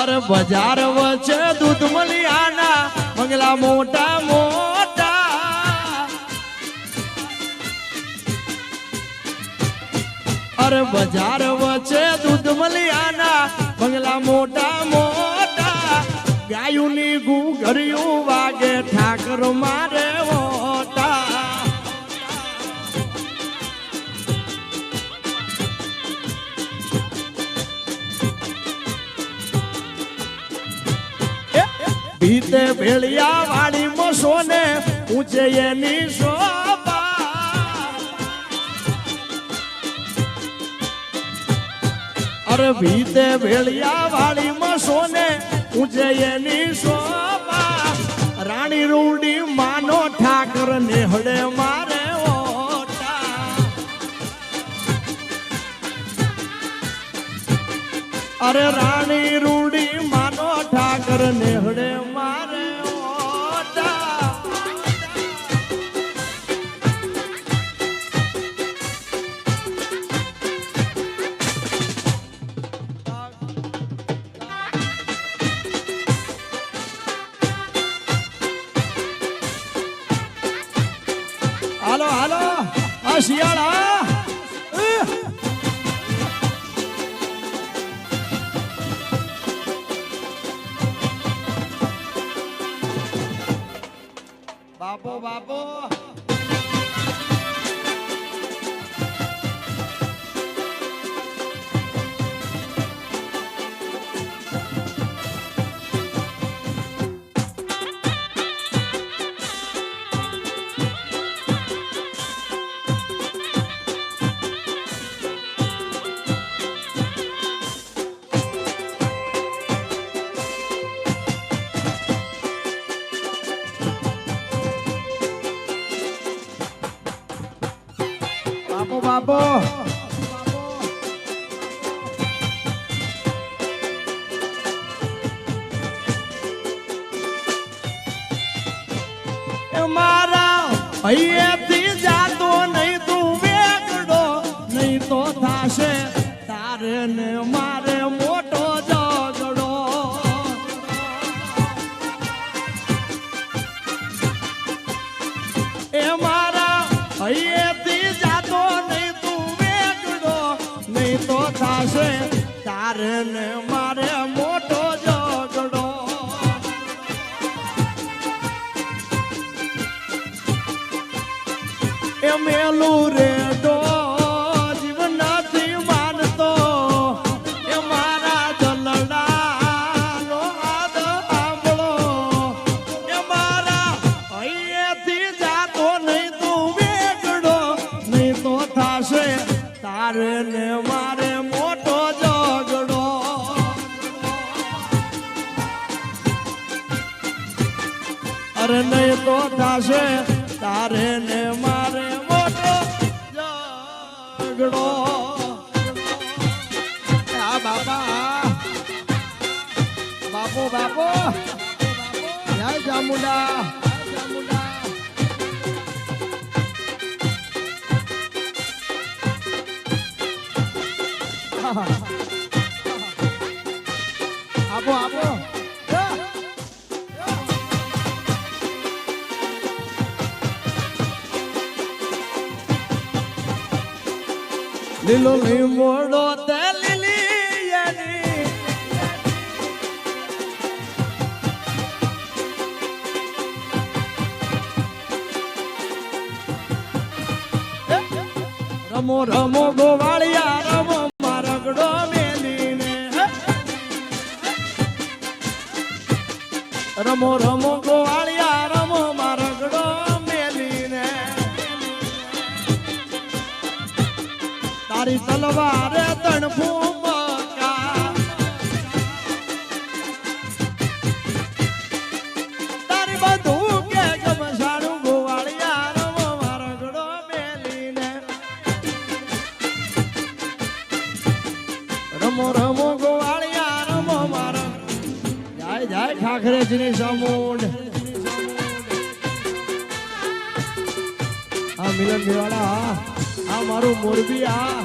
અરે બજાર વચ્ચે દૂધ મલિયાના બંગલા મોટા મોટા, અરે બજાર વચ્ચે દૂધ મલિયાના બંગલા મોટા મોટા, ગાયુની ઘુઘરિયું વાગે ઠાકર મારે મોટા. ભીતે ભેળિયા વાળી મસો ને ઊંચે એની શોભા, અરે ભીતે ભેળિયા વાળી મસો ને ઊંચે એની શોભા, રાણી રૂડી માનો ઠાકર નેહડે મારે ઓટા. અરે રાણી રૂડી માનો ઠાકર નેહડે મારે ઓટા. હાલો હાલો આ શિયાળા બાપો બાપો બાપો મારા અહીંયાથી જાતો નહીં તું વેગડો, નહીં તો થાશે તારે ને મારે મોટો ઝઘડો. એ મારા અહીંયાથી જાતો નહીં તું વેગડો, નહીં તો થાશે તારે ને મારે મોટો ઝઘડો. એ મેલું રેડો જીવ નથી માનતો, એ મારા દલડાનો આદ સાંભળો. એ મારા અહીંયાથી જાતો નહીં તું વેગડો, નહીં તો થાશે તારે ને મારે મોટો ઝઘડો. અરે નહીં તો થાશે તારે ને મારે મોટો ઝઘડો. આ બાપા બાપો બાપો જય ચામુંડા. આપો આપો લીલો લીમડો તે લીલિયાની, રમો રમો ગોવાળિયા રમો મારગડો મેલીને, રમો રમો ગોવાળિયા રમો મારગડો મેલીને, તારી તલવારે તણફું મકા, તારી બધું કે ગમસાડું ગોવાળિયા રમો મારગડો મેલીને, રમો રમો ગોવાળિયા રમો મારા. જાય જાય ઠાકરેજીની સમૂડ. આ મિલન ભીવાડા, આ મારું મોરબી, આ